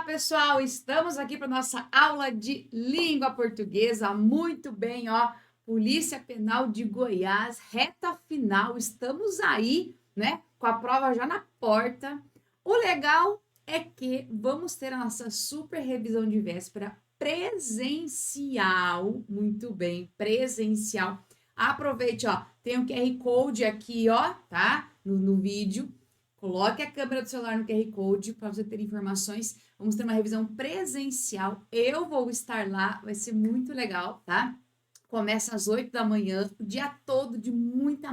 pessoal, estamos aqui para nossa aula de língua portuguesa. Muito bem, ó. Polícia Penal de Goiás, reta final. Estamos aí, né? Com a prova já na porta. O legal é que vamos ter a nossa super revisão de véspera presencial. Muito bem, presencial. Aproveite, ó. Tem um QR Code aqui, ó, tá? No vídeo. Coloque a câmera do celular no QR Code para você ter informações. Vamos ter uma revisão presencial. Eu vou estar lá, vai ser muito legal, tá? Começa às 8 da manhã, o dia todo de muita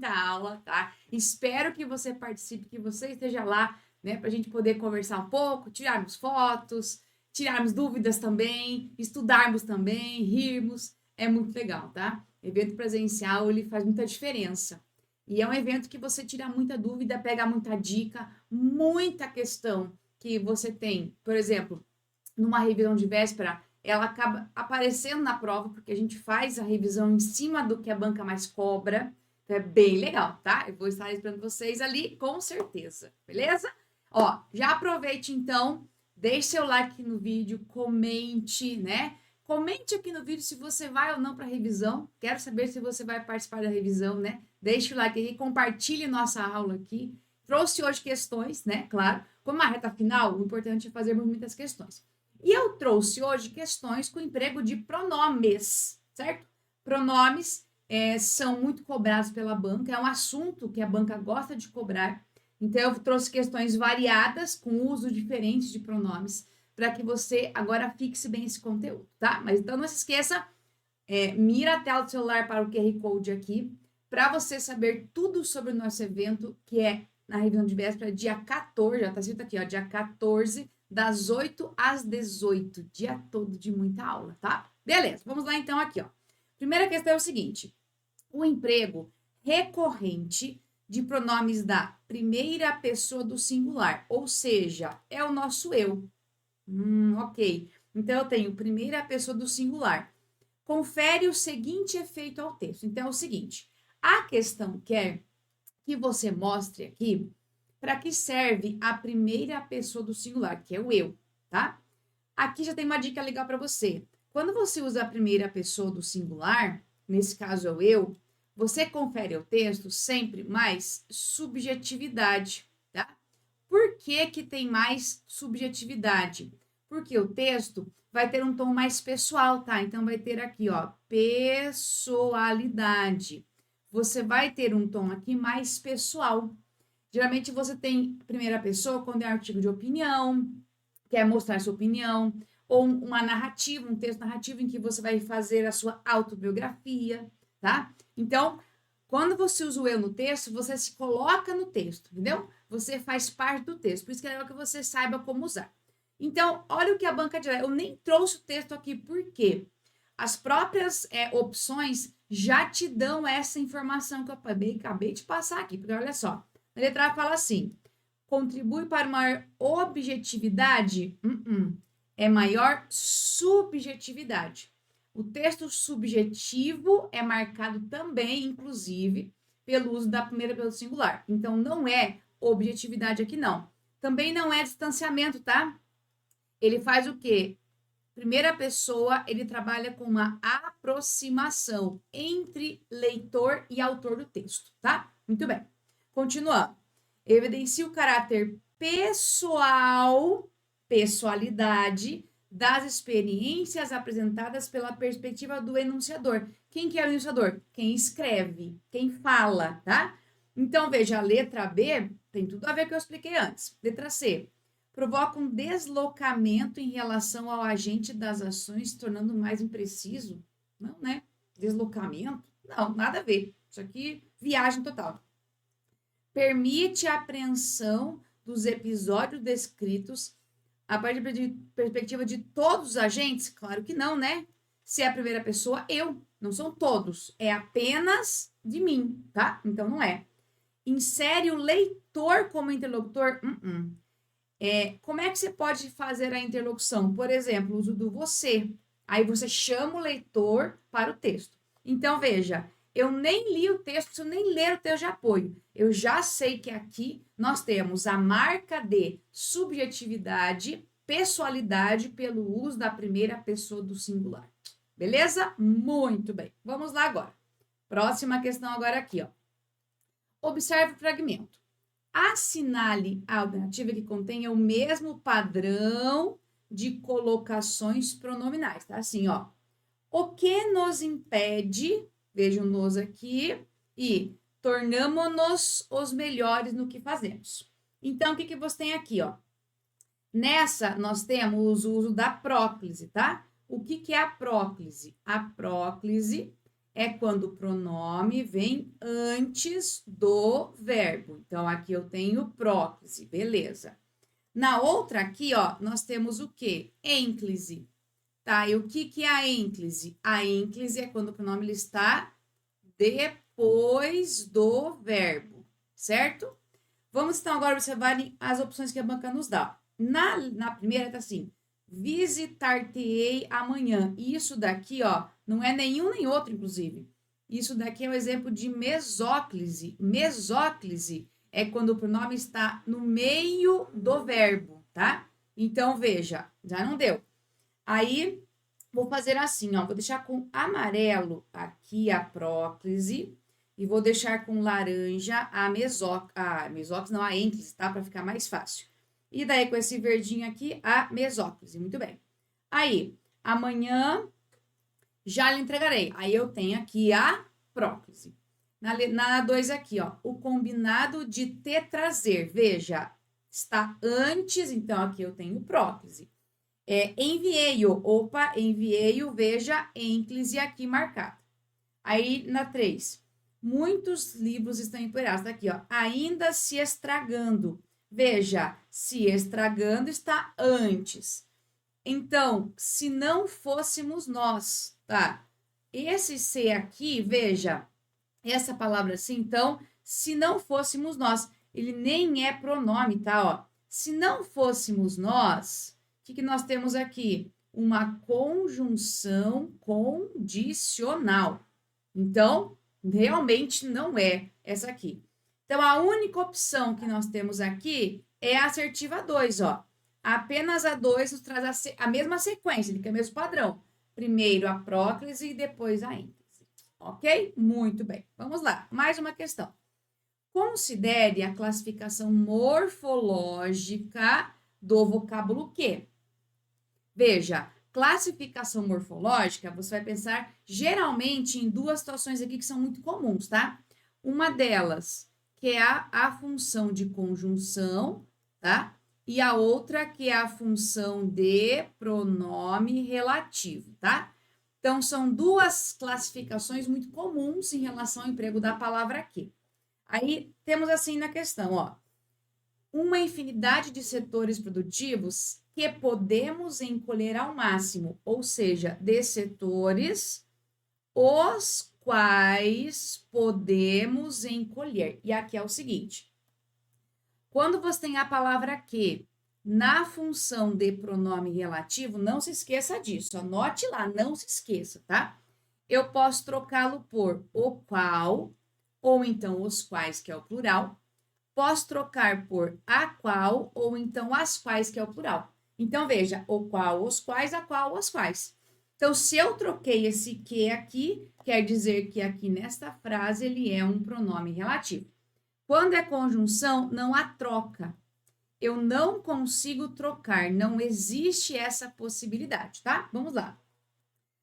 aula, tá? Espero que você participe, que você esteja lá, né? Para a gente poder conversar um pouco, tirarmos fotos, tirarmos dúvidas também, estudarmos também, rirmos. É muito legal, tá? Evento presencial, ele faz muita diferença. E é um evento que você tira muita dúvida, pega muita dica, muita questão que você tem. Por exemplo, numa revisão de véspera, ela acaba aparecendo na prova, porque a gente faz a revisão em cima do que a banca mais cobra. Então é bem legal, tá? Eu vou estar esperando vocês ali, com certeza, beleza? Ó, já aproveite então, deixe seu like no vídeo, comente, né? Comente aqui no vídeo se você vai ou não para a revisão. Quero saber se você vai participar da revisão, né? Deixe o like aí, compartilhe nossa aula aqui. Trouxe hoje questões, né? Claro. Como a reta final, o importante é fazermos muitas questões. E eu trouxe hoje questões com emprego de pronomes, certo? Pronomes são muito cobrados pela banca, é um assunto que a banca gosta de cobrar. Então, eu trouxe questões variadas, com uso diferente de pronomes, para que você agora fixe bem esse conteúdo, tá? Mas então não se esqueça, mira a tela do celular para o QR Code aqui, para você saber tudo sobre o nosso evento, que é na revisão de véspera, dia 14, já tá escrito aqui, ó, dia 14, das 8 às 18, dia todo de muita aula, tá? Beleza, vamos lá então aqui, ó. Primeira questão é o seguinte, o emprego recorrente de pronomes da primeira pessoa do singular, ou seja, é o nosso eu. Ok. Então, eu tenho primeira pessoa do singular. Confere o seguinte efeito ao texto. Então, é o seguinte. A questão quer que você mostre aqui para que serve a primeira pessoa do singular, que é o eu, tá? Aqui já tem uma dica legal para você. Quando você usa a primeira pessoa do singular, nesse caso é o eu, você confere ao texto sempre mais subjetividade, tá? Por que que tem mais subjetividade? Porque o texto vai ter um tom mais pessoal, tá? Então, vai ter aqui, ó, pessoalidade. Você vai ter um tom aqui mais pessoal. Geralmente, você tem primeira pessoa quando é artigo de opinião, quer mostrar sua opinião, ou uma narrativa, um texto narrativo em que você vai fazer a sua autobiografia, tá? Então, quando você usa o eu no texto, você se coloca no texto, entendeu? Você faz parte do texto. Por isso que é legal que você saiba como usar. Então, olha o que a banca diz. Eu nem trouxe o texto aqui, por quê? As próprias opções já te dão essa informação que eu acabei de passar aqui. Porque olha só, a letra A fala assim, contribui para maior objetividade? É maior subjetividade. O texto subjetivo é marcado também, inclusive, pelo uso da primeira pessoa singular. Então, não é objetividade aqui, não. Também não é distanciamento, tá? Ele faz o quê? Primeira pessoa, ele trabalha com uma aproximação entre leitor e autor do texto, tá? Muito bem. Continuando. Evidencia o caráter pessoal, pessoalidade, das experiências apresentadas pela perspectiva do enunciador. Quem que é o enunciador? Quem escreve, quem fala, tá? Então, veja, a letra B tem tudo a ver com o que eu expliquei antes. Letra C. Provoca um deslocamento em relação ao agente das ações, tornando mais impreciso. Não, né? Deslocamento? Não, nada a ver. Isso aqui, viagem total. Permite a apreensão dos episódios descritos a partir da perspectiva de todos os agentes? Claro que não, né? Se é a primeira pessoa, eu. Não são todos. É apenas de mim, tá? Então, não é. Insere o leitor como interlocutor? Como é que você pode fazer a interlocução? Por exemplo, o uso do você. Aí você chama o leitor para o texto. Então, veja, eu nem li o texto, se eu nem ler o texto de apoio. Eu já sei que aqui nós temos a marca de subjetividade pessoalidade pelo uso da primeira pessoa do singular. Beleza? Muito bem. Vamos lá agora. Próxima questão agora aqui, ó. Observe o fragmento. Assinale a alternativa que contém o mesmo padrão de colocações pronominais, tá? Assim, ó. O que nos impede, vejam nos aqui, e tornamo-nos os melhores no que fazemos. Então, o que você tem aqui, ó? Nessa, nós temos o uso da próclise, tá? O que é a próclise? A próclise é quando o pronome vem antes do verbo. Então, aqui eu tenho próclise, beleza. Na outra aqui, ó, nós temos o quê? Ênclise, tá? E o que é a ênclise? A ênclise é quando o pronome ele está depois do verbo, certo? Vamos, então, agora observar as opções que a banca nos dá. Na primeira, tá assim, visitar-te-ei amanhã. Isso daqui, ó, não é nenhum nem outro, inclusive. Isso daqui é um exemplo de mesóclise. Mesóclise é quando o pronome está no meio do verbo, tá? Então, veja, já não deu. Aí, vou fazer assim, ó, vou deixar com amarelo aqui a próclise e vou deixar com laranja a mesóclise, não, a ênclise, tá? Para ficar mais fácil. E daí, com esse verdinho aqui, a mesóclise. Muito bem. Aí, amanhã já lhe entregarei. Aí, eu tenho aqui a próclise. Na 2 aqui, ó, o combinado de te trazer. Veja, está antes, então aqui eu tenho próclise. Enviei-o, enviei-o, veja, ênclise aqui marcado. Aí, na 3, muitos livros estão empoeirados. Tá aqui, ó, ainda se estragando. Veja, se estragando está antes. Então, se não fôssemos nós, tá? Esse se aqui, veja, essa palavra assim, então, se não fôssemos nós, ele nem é pronome, tá? Ó, se não fôssemos nós, o que nós temos aqui? Uma conjunção condicional. Então, realmente não é essa aqui. Então, a única opção que nós temos aqui é a assertiva 2, ó. Apenas a 2 nos traz a mesma sequência, que é o mesmo padrão. Primeiro a próclise e depois a ênclise. Ok? Muito bem. Vamos lá. Mais uma questão. Considere a classificação morfológica do vocábulo que. Veja, classificação morfológica, você vai pensar geralmente em duas situações aqui que são muito comuns, tá? Uma delas que é a função de conjunção, tá? E a outra que é a função de pronome relativo, tá? Então, são duas classificações muito comuns em relação ao emprego da palavra que. Aí, temos assim na questão, ó. Uma infinidade de setores produtivos que podemos encolher ao máximo, ou seja, de setores os quais podemos encolher. E aqui é o seguinte, quando você tem a palavra que na função de pronome relativo, não se esqueça disso, anote lá, não se esqueça, tá? Eu posso trocá-lo por o qual, ou então os quais, que é o plural. Posso trocar por a qual, ou então as quais, que é o plural. Então, veja, o qual, os quais, a qual, as quais. Então, se eu troquei esse que aqui, quer dizer que aqui nesta frase ele é um pronome relativo. Quando é conjunção, não há troca. Eu não consigo trocar, não existe essa possibilidade, tá? Vamos lá.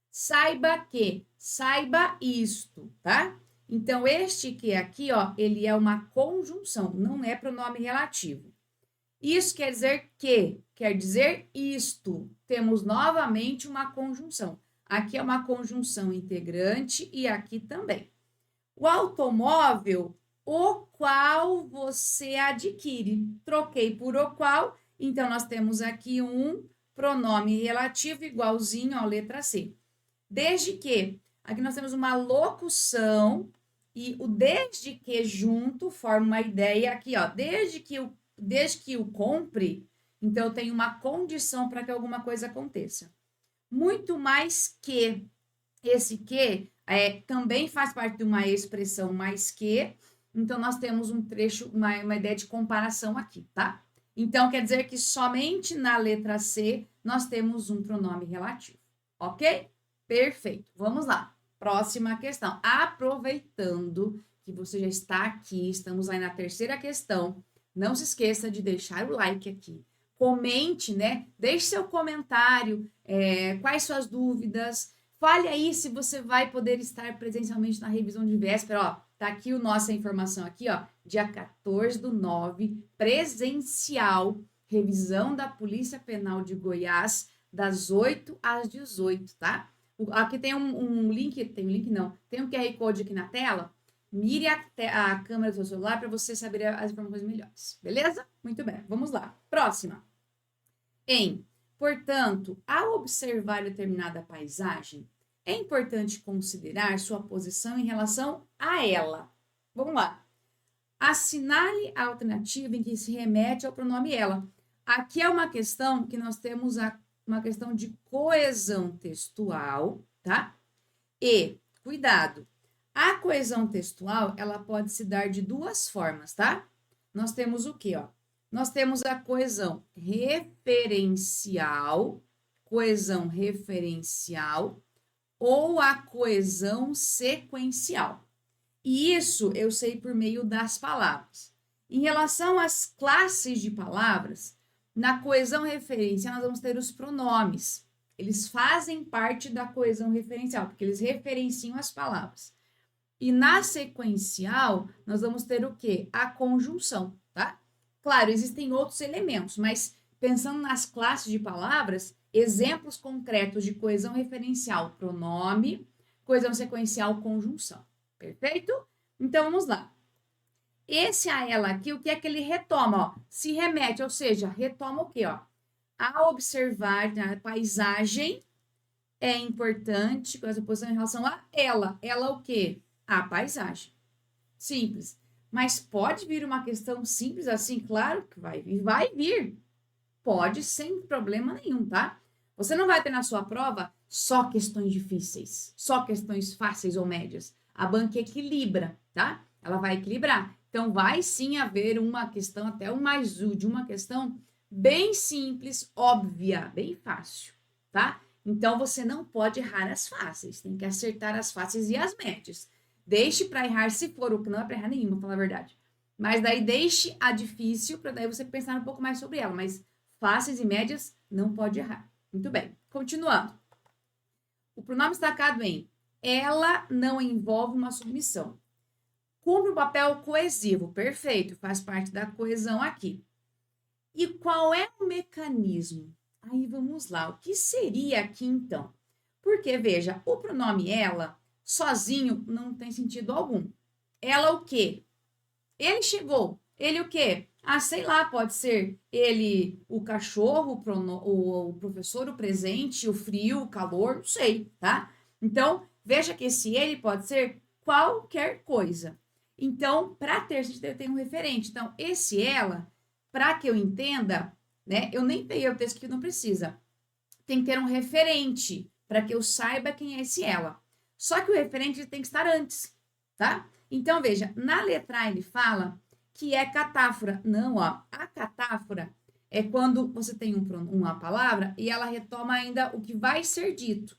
Saiba que, saiba isto, tá? Então, este que aqui, ó, ele é uma conjunção, não é pronome relativo. Isso quer dizer que, quer dizer isto. Temos novamente uma conjunção. Aqui é uma conjunção integrante e aqui também. O automóvel, o qual você adquire. Troquei por o qual, então nós temos aqui um pronome relativo igualzinho à letra C. Desde que, aqui nós temos uma locução e o desde que junto forma uma ideia aqui, ó. Desde que o compre, então eu tenho uma condição para que alguma coisa aconteça. Muito mais que. Esse que também faz parte de uma expressão mais que, então nós temos um trecho, uma ideia de comparação aqui, tá? Então, quer dizer que somente na letra C nós temos um pronome relativo, ok? Perfeito. Vamos lá. Próxima questão. Aproveitando que você já está aqui, estamos aí na terceira questão, não se esqueça de deixar o like aqui. Comente, né? Deixe seu comentário, quais suas dúvidas. Fale aí se você vai poder estar presencialmente na revisão de véspera, ó. Tá aqui a nossa informação aqui, ó. Dia 14/9, presencial, revisão da Polícia Penal de Goiás, das 8 às 18, tá? Aqui tem um link, tem um QR Code aqui na tela. Mire a câmera do seu celular para você saber as informações melhores, beleza? Muito bem, vamos lá. Próxima. Portanto, ao observar determinada paisagem, é importante considerar sua posição em relação a ela. Vamos lá. Assinale a alternativa em que se remete ao pronome ela. Aqui é uma questão que nós temos uma questão de coesão textual, tá? E, cuidado, a coesão textual, ela pode se dar de duas formas, tá? Nós temos o quê, ó? Nós temos a coesão referencial ou a coesão sequencial. E isso eu sei por meio das palavras. Em relação às classes de palavras, na coesão referencial nós vamos ter os pronomes. Eles fazem parte da coesão referencial, porque eles referenciam as palavras. E na sequencial, nós vamos ter o quê? A conjunção, tá? Claro, existem outros elementos, mas pensando nas classes de palavras, exemplos concretos de coesão referencial, pronome, coesão sequencial, conjunção. Perfeito? Então, vamos lá. Esse a ela aqui, o que é que ele retoma? Ó? Se remete, ou seja, retoma o quê? Ó? A observar a paisagem é importante, com essa posição em relação a ela. Ela o quê? A paisagem. Simples. Mas pode vir uma questão simples assim? Claro que vai vir. Vai vir. Pode, sem problema nenhum, tá? Você não vai ter na sua prova só questões difíceis, só questões fáceis ou médias. A banca equilibra, tá? Ela vai equilibrar. Então, vai sim haver uma questão, até um mais de uma questão bem simples, óbvia, bem fácil, tá? Então, você não pode errar as fáceis, tem que acertar as fáceis e as médias. Deixe para errar se for, o que não é para errar nenhuma, pra falar a verdade. Mas daí deixe a difícil, para daí você pensar um pouco mais sobre ela. Mas fáceis e médias, não pode errar. Muito bem, continuando. O pronome destacado em ela não envolve uma submissão. Cumpre um papel coesivo, perfeito, faz parte da coesão aqui. E qual é o mecanismo? Aí vamos lá, o que seria aqui então? Porque, veja, o pronome ela, sozinho, não tem sentido algum. Ela o quê? Ele chegou. Ele o quê? Ah, sei lá, pode ser ele, o cachorro, o professor, o presente, o frio, o calor, não sei, tá? Então, veja que esse ele pode ser qualquer coisa. Então, para ter, a gente tem um referente. Então, esse ela, para que eu entenda, né? Eu nem peguei o texto que não precisa. Tem que ter um referente para que eu saiba quem é esse ela. Só que o referente tem que estar antes, tá? Então, veja, na letra A ele fala que é catáfora. Não, ó, a catáfora é quando você tem uma palavra e ela retoma ainda o que vai ser dito.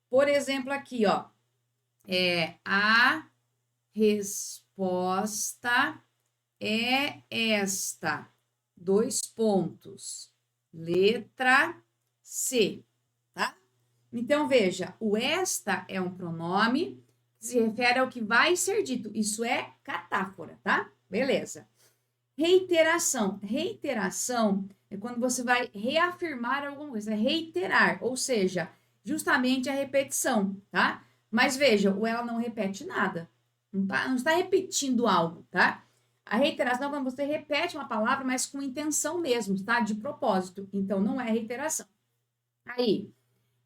Por exemplo, aqui, ó, a resposta é esta. 2 pontos. Letra C, tá? Então, veja, o esta é um pronome que se refere ao que vai ser dito. Isso é catáfora, tá? Beleza. Reiteração. Reiteração é quando você vai reafirmar alguma coisa, é reiterar, ou seja, justamente a repetição, tá? Mas veja, o ela não repete nada. Não está repetindo algo, tá? A reiteração é quando você repete uma palavra, mas com intenção mesmo, tá? De propósito. Então, não é reiteração. Aí,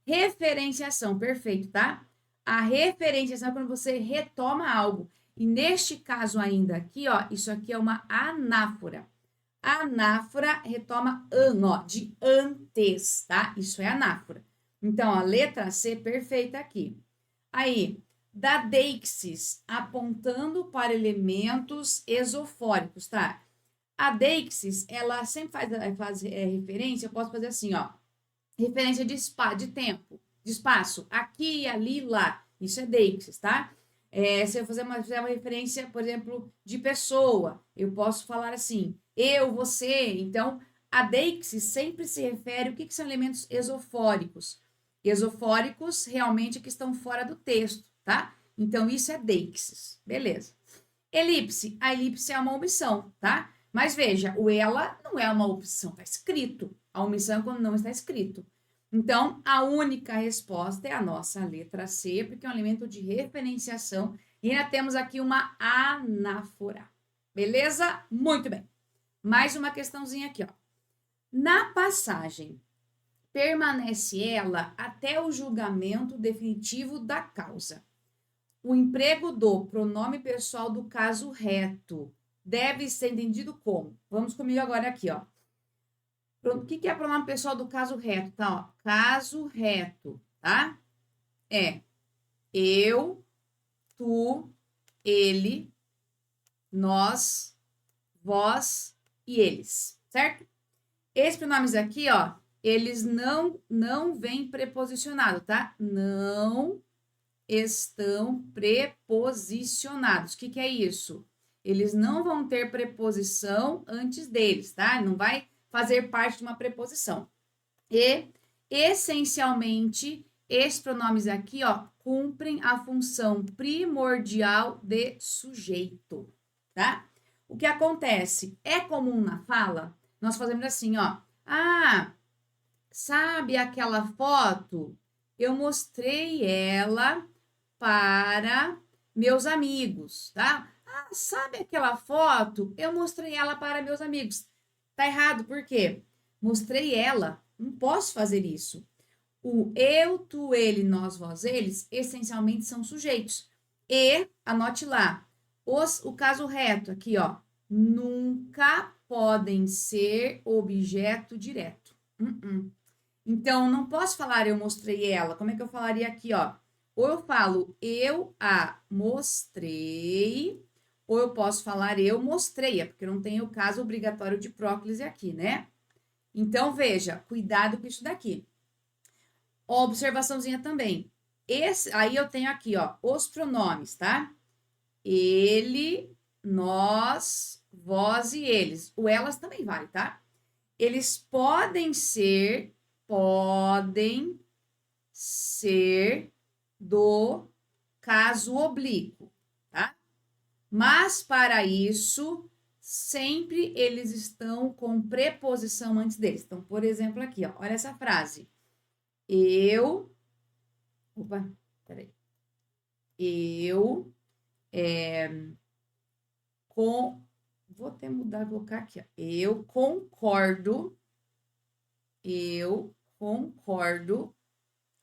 referenciação, perfeito, tá? A referenciação é quando você retoma algo. E neste caso ainda aqui, ó, isso aqui é uma anáfora. A anáfora retoma an, ó, de antes, tá? Isso é anáfora. Então, a letra C perfeita aqui. Aí, da deixis, apontando para elementos esofóricos, tá? A deixis, ela sempre faz referência, eu posso fazer assim, ó, referência de tempo, de espaço, aqui, ali, lá. Isso é deixis, tá? Se eu fizer uma referência, por exemplo, de pessoa, eu posso falar assim, eu, você. Então, a deixis sempre se refere, o que são elementos esofóricos? Esofóricos realmente que estão fora do texto, tá? Então, isso é deixis. Beleza. Elipse. A elipse é uma omissão, tá? Mas veja, o ela não é uma opção, está escrito. A omissão é quando não está escrito. Então, a única resposta é a nossa letra C, porque é um elemento de referenciação. E ainda temos aqui uma anáfora. Beleza? Muito bem. Mais uma questãozinha aqui, ó. Na passagem, permanece ela até o julgamento definitivo da causa. O emprego do pronome pessoal do caso reto deve ser entendido como? Vamos comigo agora aqui, ó. O que é pronome pessoal do caso reto? Tá, ó. Caso reto, tá? É eu, tu, ele, nós, vós e eles, certo? Esses pronomes aqui, ó, eles não vêm preposicionados, tá? Não estão preposicionados. O que é isso? Eles não vão ter preposição antes deles, tá? Não vai fazer parte de uma preposição. E, essencialmente, esses pronomes aqui, ó, cumprem a função primordial de sujeito, tá? O que acontece? É comum na fala, nós fazemos assim, ó. Ah, sabe aquela foto? Eu mostrei ela para meus amigos, tá? Ah, sabe aquela foto? Eu mostrei ela para meus amigos. Tá errado, por quê? Mostrei ela, não posso fazer isso. O eu, tu, ele, nós, vós, eles, essencialmente são sujeitos. E, anote lá, o caso reto aqui, ó, nunca podem ser objeto direto. Então, não posso falar eu mostrei ela. Como é que eu falaria aqui, ó? Ou eu falo eu a mostrei, ou eu posso falar eu mostrei, porque não tem o caso obrigatório de próclise aqui, né? Então, veja, cuidado com isso daqui. Observaçãozinha também. Aí eu tenho aqui, ó, os pronomes, tá? Ele, nós, vós e eles. O elas também vale, tá? Eles podem ser do caso oblíquo, tá? Mas para isso, sempre eles estão com preposição antes deles. Então, por exemplo, aqui, ó, olha essa frase. Peraí. Vou até mudar, colocar aqui, ó. Eu concordo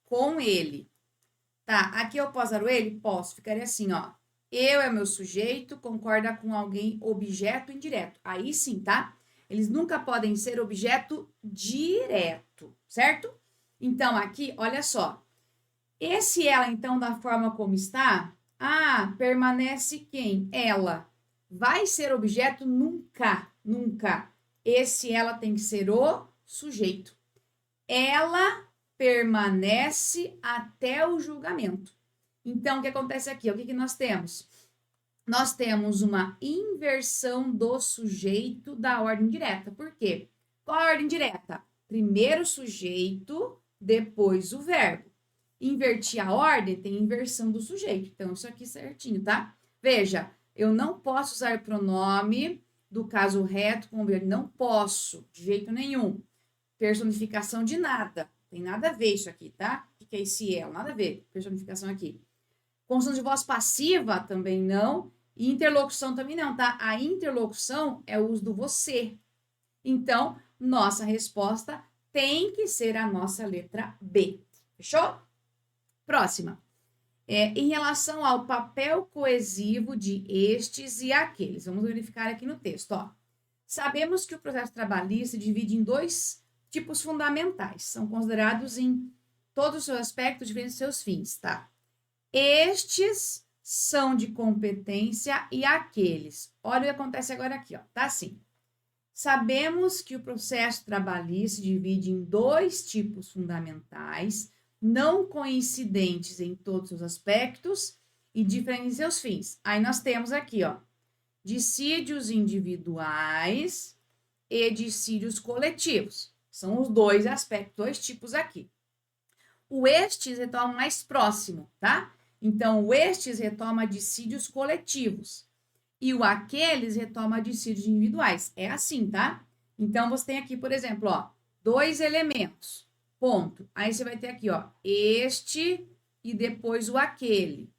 com ele. Tá, aqui eu posso usar o ele? Posso, ficaria assim, ó. Eu é meu sujeito, concorda com alguém, objeto indireto. Aí sim, tá? Eles nunca podem ser objeto direto, certo? Então, aqui, olha só. Esse ela, então, da forma como está, permanece quem? Ela. Vai ser objeto? Nunca, nunca. Esse ela tem que ser o sujeito. Ela permanece até o julgamento. Então, o que acontece aqui? O que nós temos? Nós temos uma inversão do sujeito da ordem direta. Por quê? Qual a ordem direta? Primeiro o sujeito, depois o verbo. Invertir a ordem tem inversão do sujeito. Então, isso aqui certinho, tá? Veja, eu não posso usar pronome do caso reto com o verbo. Não posso, de jeito nenhum. Personificação de nada. Tem nada a ver isso aqui, tá? O que é esse ela? Nada a ver. Personificação aqui. Construção de voz passiva também não. E interlocução também não, tá? A interlocução é o uso do você. Então, nossa resposta tem que ser a nossa letra B. Fechou? Próxima. Em relação ao papel coesivo de estes e aqueles. Vamos verificar aqui no texto, ó. Sabemos que o processo trabalhista se divide em dois tipos fundamentais. São considerados em todos os seus aspectos diferentes dos seus fins, tá? Estes são de competência e aqueles. Olha o que acontece agora aqui, ó. Tá assim. Sabemos que o processo trabalhista se divide em 2 tipos fundamentais, não coincidentes em todos os aspectos e diferentes em seus fins. Aí nós temos aqui, ó, dissídios individuais e dissídios coletivos. São os 2 aspectos, 2 tipos aqui. O estes retoma mais próximo, tá? Então, o estes retoma dissídios coletivos e o aqueles retoma dissídios individuais. É assim, tá? Então, você tem aqui, por exemplo, ó, 2 elementos, ponto. Aí você vai ter aqui, ó, este e depois o aquele.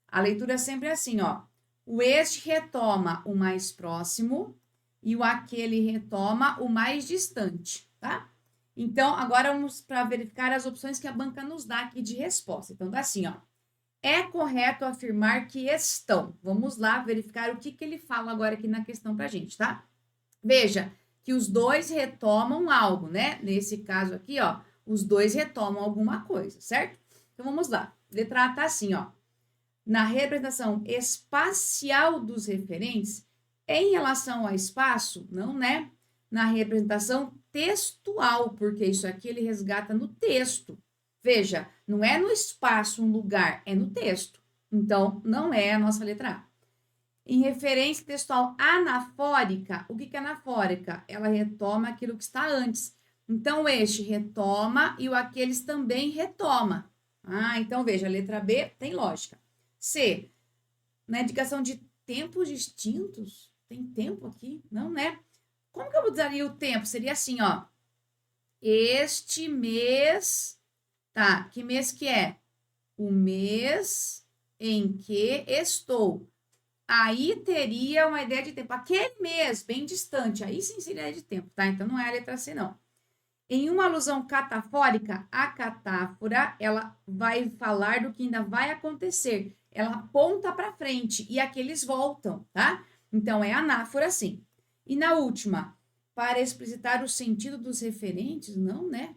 A leitura é sempre assim, ó. O este retoma o mais próximo e o aquele retoma o mais distante, tá? Então, agora vamos para verificar as opções que a banca nos dá aqui de resposta. Então, tá assim, ó. É correto afirmar que estão. Vamos lá verificar o que ele fala agora aqui na questão pra gente, tá? Veja que os 2 retomam algo, né? Nesse caso aqui, ó, os 2 retomam alguma coisa, certo? Então, vamos lá. Letra A tá assim, ó. Na representação espacial dos referentes, em relação ao espaço, não, né? Na representação textual, porque isso aqui ele resgata no texto. Veja, não é no espaço um lugar, é no texto. Então, não é a nossa letra A. Em referência textual anafórica, o que é anafórica? Ela retoma aquilo que está antes. Então, este retoma e o aqueles também retoma. Ah, então veja, a letra B tem lógica. C, na indicação de tempos distintos, tem tempo aqui? Não, né? Como que eu usaria o tempo? Seria assim, ó. Este mês, tá? Que mês que é? O mês em que estou. Aí teria uma ideia de tempo. Aquele mês, bem distante, aí sim seria ideia de tempo, tá? Então não é a letra C, não. Em uma alusão catafórica, a catáfora, ela vai falar do que ainda vai acontecer. Ela aponta para frente e aqueles voltam, tá? Então, é anáfora, sim. E na última, para explicitar o sentido dos referentes, não, né?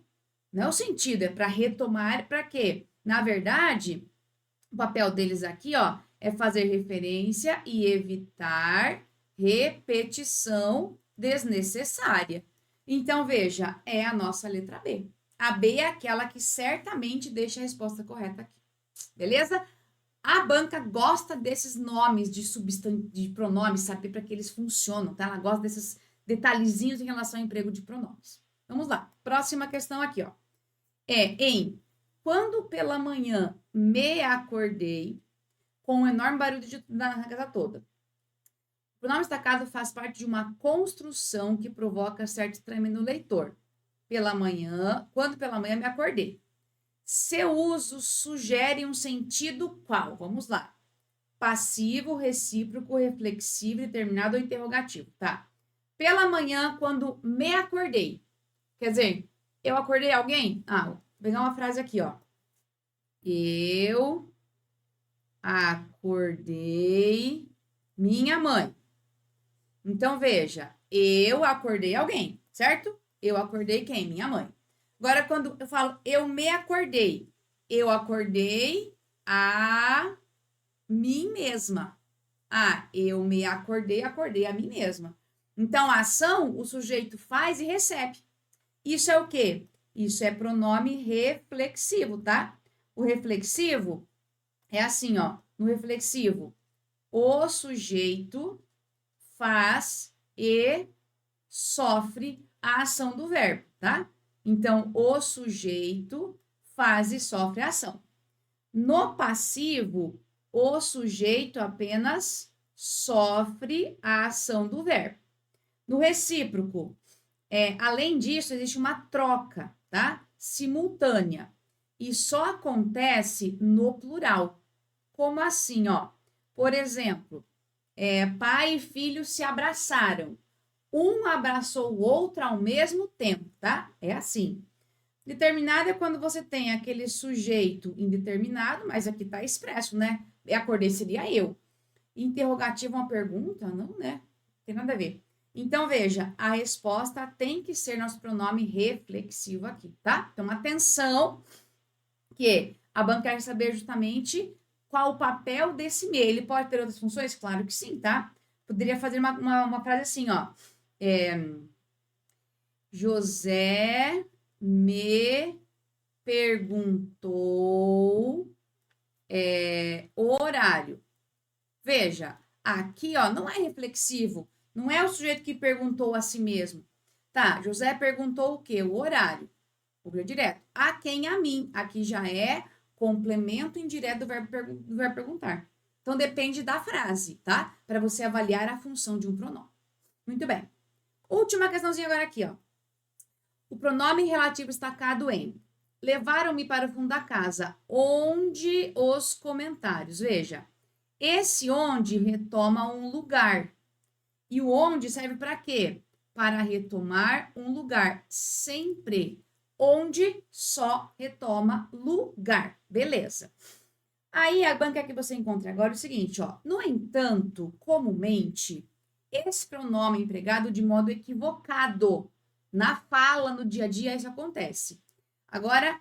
Não é o sentido, é para retomar, para quê? Na verdade, o papel deles aqui, ó, é fazer referência e evitar repetição desnecessária. Então, veja, é a nossa letra B. A B é aquela que certamente deixa a resposta correta aqui. Beleza? A banca gosta desses nomes de pronomes, sabe? Para que eles funcionam, tá? Ela gosta desses detalhezinhos em relação ao emprego de pronomes. Vamos lá. Próxima questão aqui, ó. Quando pela manhã me acordei com um enorme barulho na casa toda. O pronome destacado faz parte de uma construção que provoca certo estranhamento no leitor. Quando pela manhã me acordei. Seu uso sugere um sentido qual? Vamos lá. Passivo, recíproco, reflexivo, determinado ou interrogativo, tá? Pela manhã, quando me acordei. Quer dizer, eu acordei alguém? Vou pegar uma frase aqui, ó. Eu acordei minha mãe. Então, veja, eu acordei alguém, certo? Eu acordei quem? Minha mãe. Agora, quando eu falo eu me acordei, eu acordei a mim mesma. Eu me acordei a mim mesma. Então, a ação, o sujeito faz e recebe. Isso é o quê? Isso é pronome reflexivo, tá? O reflexivo é assim, ó. No reflexivo, o sujeito faz e sofre a ação do verbo, tá? Então, o sujeito faz e sofre a ação. No passivo, o sujeito apenas sofre a ação do verbo. No recíproco, além disso, existe uma troca, tá? Simultânea. E só acontece no plural. Como assim, ó? Por exemplo, pai e filho se abraçaram. Um abraçou o outro ao mesmo tempo, tá? É assim. Determinado é quando você tem aquele sujeito indeterminado, mas aqui tá expresso, né? Acordei seria eu. Interrogativo é uma pergunta? Não, né? Tem nada a ver. Então, veja, a resposta tem que ser nosso pronome reflexivo aqui, tá? Então, atenção, que a banca quer saber justamente qual o papel desse me. Ele pode ter outras funções? Claro que sim, tá? Poderia fazer uma frase assim, ó. José me perguntou o horário. Veja, aqui, ó, não é reflexivo. Não é o sujeito que perguntou a si mesmo. Tá, José perguntou o quê? O horário. Objeto direto. A quem? A mim. Aqui já é complemento indireto do verbo perguntar. Então, depende da frase, tá? Para você avaliar a função de um pronome. Muito bem. Última questãozinha agora aqui, ó. O pronome relativo destacado em levaram-me para o fundo da casa, onde os comentários. Veja, esse onde retoma um lugar. E o onde serve para quê? Para retomar um lugar. Sempre. Onde só retoma lugar. Beleza. Aí, a banca que você encontra agora é o seguinte, ó. No entanto, comumente, esse pronome é empregado de modo equivocado. Na fala, no dia a dia, isso acontece. Agora,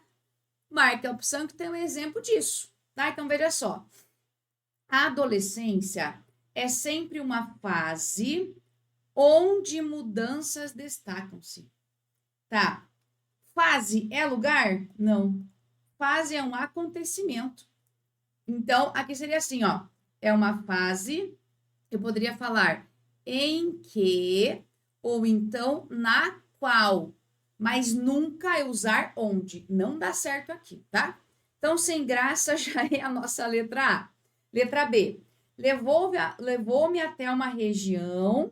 marque a opção que tem um exemplo disso, tá? Então, veja só. A adolescência é sempre uma fase onde mudanças destacam-se. Tá? Fase é lugar? Não. Fase é um acontecimento. Então, aqui seria assim, ó. É uma fase, eu poderia falar em que, ou então na qual, mas nunca usar onde. Não dá certo aqui, tá? Então, sem graça já é a nossa letra A. Letra B. Levou-me até uma região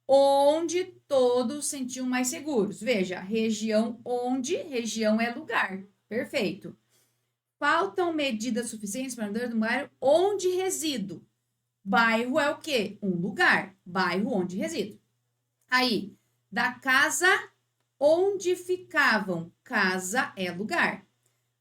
onde todos se sentiam mais seguros. Veja, região onde, região é lugar. Perfeito. Faltam medidas suficientes para andar no bairro onde resido. Bairro é o quê? Um lugar. Bairro onde resido. Aí, da casa onde ficavam. Casa é lugar.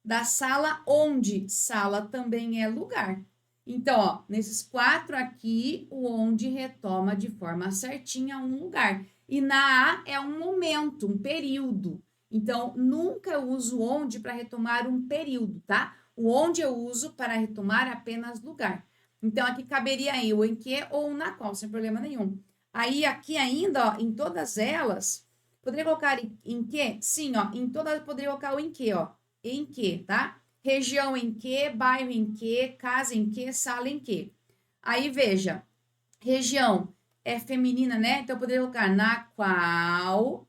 Da sala onde. Sala também é lugar. Então, ó, nesses 4 aqui, o onde retoma de forma certinha um lugar. E na A é um momento, um período. Então, nunca eu uso onde para retomar um período, tá? O onde eu uso para retomar apenas lugar. Então, aqui caberia aí o em que ou na qual, sem problema nenhum. Aí, aqui ainda, ó, em todas elas, poderia colocar em que? Sim, ó, em todas poderia colocar o em que, ó. Em que, tá? Região em que, bairro em que, casa em que, sala em que. Aí, veja, região é feminina, né? Então, eu poderia colocar na qual,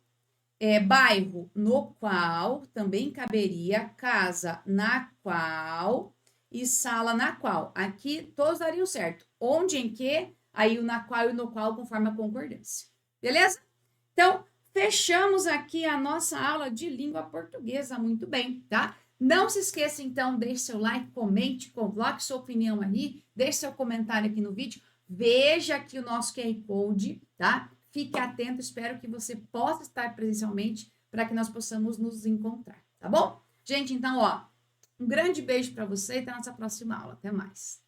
bairro no qual, também caberia, casa na qual e sala na qual. Aqui, todos dariam certo. Onde, em que, aí o na qual e no qual, conforme a concordância. Beleza? Então, fechamos aqui a nossa aula de língua portuguesa. Muito bem, tá? Não se esqueça, então, deixe seu like, comente, coloque sua opinião aí, deixe seu comentário aqui no vídeo, veja aqui o nosso QR Code, tá? Fique atento, espero que você possa estar presencialmente para que nós possamos nos encontrar, tá bom? Gente, então, ó, um grande beijo para você e até a nossa próxima aula. Até mais.